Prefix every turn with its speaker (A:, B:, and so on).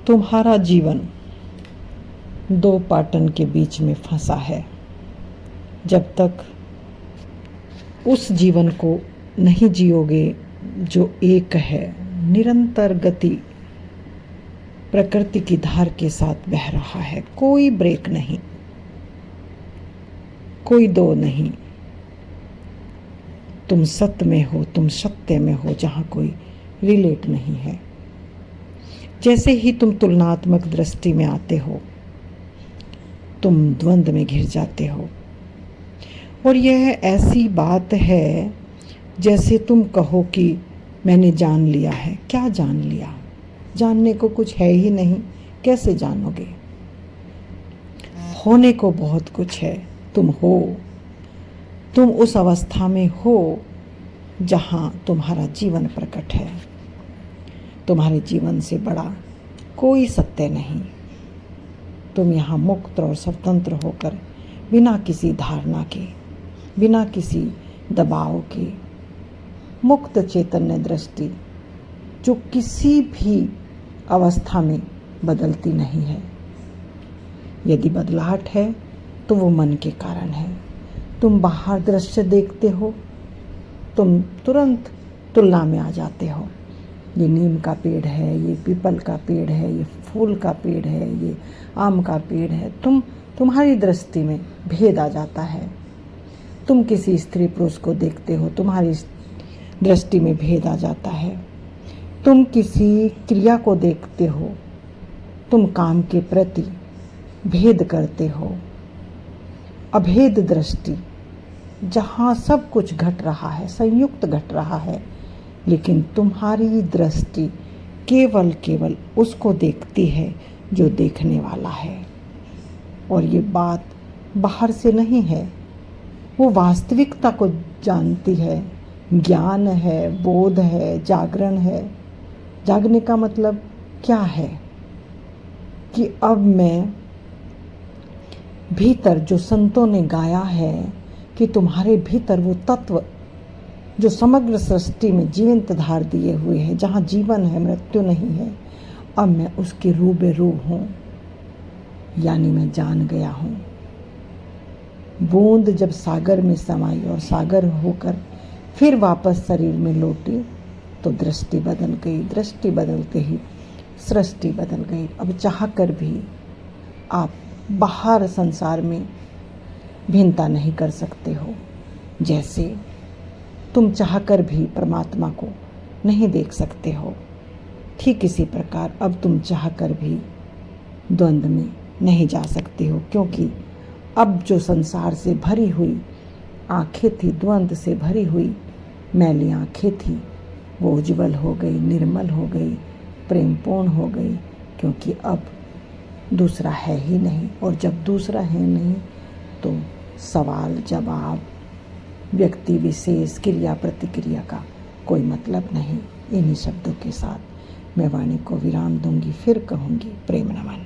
A: तुम्हारा जीवन दो पाटन के बीच में फंसा है। जब तक उस जीवन को नहीं जियोगे जो एक है, निरंतर गति प्रकृति की धार के साथ बह रहा है, कोई ब्रेक नहीं, कोई दो नहीं। तुम सत्य में हो, तुम सत्य में हो, जहाँ कोई रिलेट नहीं है। जैसे ही तुम तुलनात्मक दृष्टि में आते हो, तुम द्वंद्व में घिर जाते हो। और यह ऐसी बात है जैसे तुम कहो कि मैंने जान लिया है। क्या जान लिया? जानने को कुछ है ही नहीं, कैसे जानोगे? होने को बहुत कुछ है। तुम हो, तुम उस अवस्था में हो जहाँ तुम्हारा जीवन प्रकट है। तुम्हारे जीवन से बड़ा कोई सत्य नहीं। तुम यहाँ मुक्त और स्वतंत्र होकर, बिना किसी धारणा के, बिना किसी दबाव के, मुक्त चैतन्य दृष्टि जो किसी भी अवस्था में बदलती नहीं है। यदि बदलाहट है तो वो मन के कारण है। तुम बाहर दृश्य देखते हो, तुम तुरंत तुलना में आ जाते हो। ये नीम का पेड़ है, ये पीपल का पेड़ है, ये फूल का पेड़ है, ये आम का पेड़ है। तुम्हारी दृष्टि में भेद आ जाता है। तुम किसी स्त्री पुरुष को देखते हो, तुम्हारी दृष्टि में भेद आ जाता है। तुम किसी क्रिया को देखते हो, तुम काम के प्रति भेद करते हो। अभेद दृष्टि, जहाँ सब कुछ घट रहा है, संयुक्त घट रहा है, लेकिन तुम्हारी दृष्टि केवल उसको देखती है जो देखने वाला है। और ये बात बाहर से नहीं है, वो वास्तविकता को जानती है। ज्ञान है, बोध है, जागरण है। जागने का मतलब क्या है? कि अब मैं भीतर, जो संतों ने गाया है कि तुम्हारे भीतर वो तत्व जो समग्र सृष्टि में जीवंत धार दिए हुए है, जहाँ जीवन है, मृत्यु नहीं है, अब मैं उसके रूबेरू हूँ, यानी मैं जान गया हूँ। बूंद जब सागर में समाई और सागर होकर फिर वापस शरीर में लौटी तो दृष्टि बदल गई। दृष्टि बदलते ही सृष्टि बदल गई। अब चाहकर भी आप बाहर संसार में भिन्नता नहीं कर सकते हो। जैसे तुम चाहकर भी परमात्मा को नहीं देख सकते हो, ठीक इसी प्रकार अब तुम चाहकर भी द्वंद्व में नहीं जा सकते हो। क्योंकि अब जो संसार से भरी हुई आंखें थी, द्वंद्व से भरी हुई मैली आंखें थी, वो उज्जवल हो गई, निर्मल हो गई, प्रेमपूर्ण हो गई। क्योंकि अब दूसरा है ही नहीं। और जब दूसरा है नहीं तो सवाल जवाब, व्यक्ति विशेष, क्रिया प्रतिक्रिया का कोई मतलब नहीं। इन्हीं शब्दों के साथ मैं वाणी को विराम दूंगी। फिर कहूँगी प्रेम नमन।